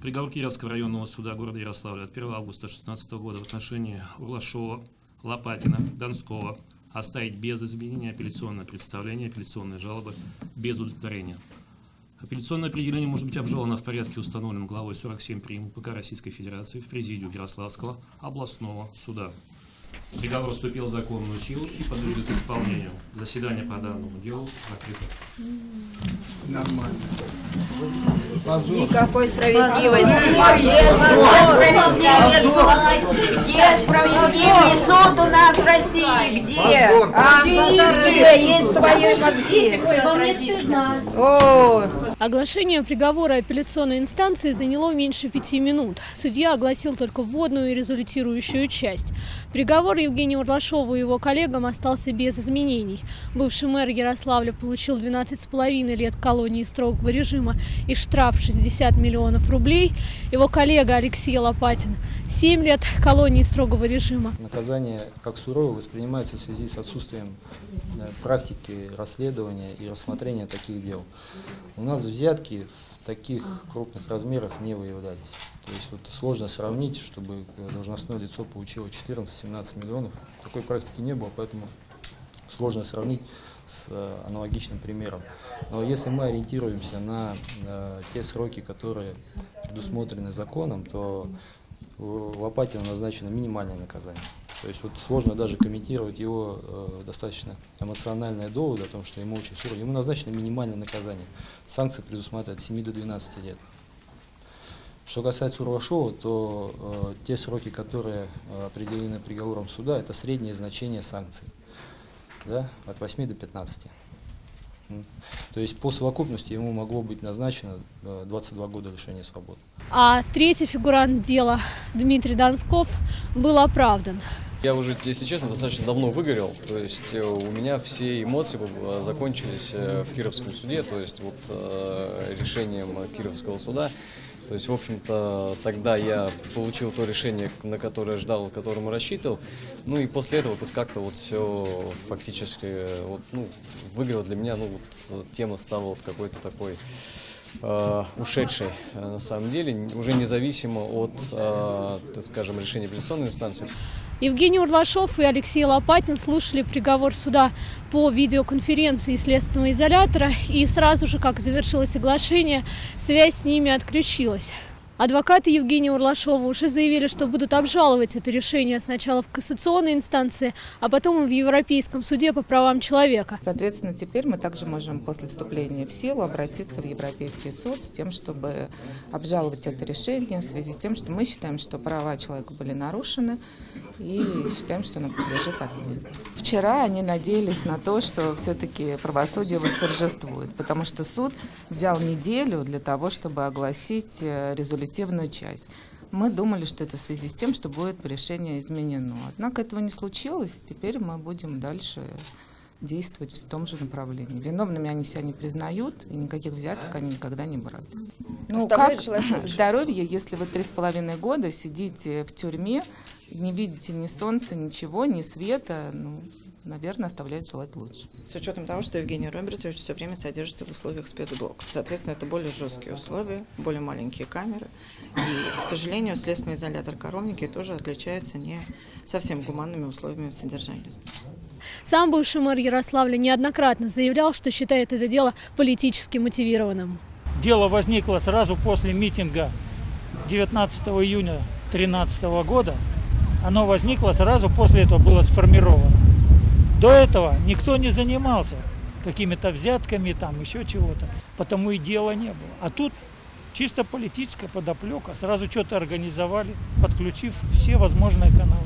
Приговор Кировского районного суда города Ярославля от 1 августа 2016 года в отношении Урлашова, Лопатина, Донского оставить без изменения апелляционное представление, апелляционные жалобы без удовлетворения. Апелляционное определение может быть обжаловано в порядке, установленном главой 47 прим. УПК Российской Федерации в президиум Ярославского областного суда. Приговор вступил в законную силу и подлежит исполнению. Заседание по данному делу закрыто. Нормально. Никакой справедливости. Где справедливый суд у нас в России? Где? Где есть свои мозги? Оглашение приговора апелляционной инстанции заняло меньше 5 минут. Судья огласил только вводную и результирующую часть. Приговор Евгению Урлашову и его коллегам остался без изменений. Бывший мэр Ярославля получил 12,5 лет колонии строгого режима и штраф 60 миллионов рублей. Его коллега Алексей Лопатин – 7 лет колонии строгого режима. Наказание как суровое воспринимается в связи с отсутствием практики расследования и рассмотрения таких дел. У нас взятки в таких крупных размерах не выявлялись. То есть вот сложно сравнить, чтобы должностное лицо получило 14-17 миллионов. Такой практики не было, поэтому сложно сравнить с аналогичным примером. Но если мы ориентируемся на те сроки, которые предусмотрены законом, то Лопатину назначено минимальное наказание. То есть вот сложно даже комментировать его достаточно эмоциональные доводы о том, что ему очень сурово. Ему назначено минимальное наказание. Санкции предусматривают от 7 до 12 лет. Что касается Урлашова, то те сроки, которые определены приговором суда, это среднее значение санкций, да, от 8 до 15. То есть по совокупности ему могло быть назначено 22 года лишения свободы. А третий фигурант дела, Дмитрий Донсков, был оправдан. Я уже, если честно, достаточно давно выгорел, то есть у меня все эмоции закончились в Кировском суде, то есть вот решением Кировского суда. То есть, в общем-то, тогда я получил то решение, на которое ждал, к которому рассчитывал. Ну и после этого вот как-то вот все фактически вот, ну, выиграло для меня, ну вот тема стала вот какой-то такой ушедшей, на самом деле, уже независимо от, так скажем, решения апелляционной инстанции. Евгений Урлашов и Алексей Лопатин слушали приговор суда по видеоконференции следственного изолятора, и сразу же, как завершилось оглашение, связь с ними отключилась. Адвокаты Евгения Урлашова уже заявили, что будут обжаловать это решение сначала в кассационной инстанции, а потом и в Европейском суде по правам человека. Соответственно, теперь мы также можем после вступления в силу обратиться в Европейский суд с тем, чтобы обжаловать это решение в связи с тем, что мы считаем, что права человека были нарушены и считаем, что оно подлежит отмене. Вчера они надеялись на то, что все-таки правосудие восторжествует, потому что суд взял неделю для того, чтобы огласить результативную часть. Мы думали, что это в связи с тем, что будет решение изменено. Однако этого не случилось. Теперь мы будем дальше действовать в том же направлении. Виновными они себя не признают, и никаких взяток они никогда не брали. Ну, как здоровье, если вы 3,5 года сидите в тюрьме, не видите ни солнца, ничего, ни света, ну, наверное, оставляет желать лучше. С учетом того, что Евгений Робертович все время содержится в условиях спецблока. Соответственно, это более жесткие условия, более маленькие камеры. И, к сожалению, следственный изолятор Коровники тоже отличается не совсем гуманными условиями содержания. Сам бывший мэр Ярославля неоднократно заявлял, что считает это дело политически мотивированным. Дело возникло сразу после митинга 19 июня 2013 года. Оно возникло сразу после этого, было сформировано. До этого никто не занимался какими-то взятками, там еще чего-то, потому и дела не было. А тут чисто политическая подоплека, сразу что-то организовали, подключив все возможные каналы.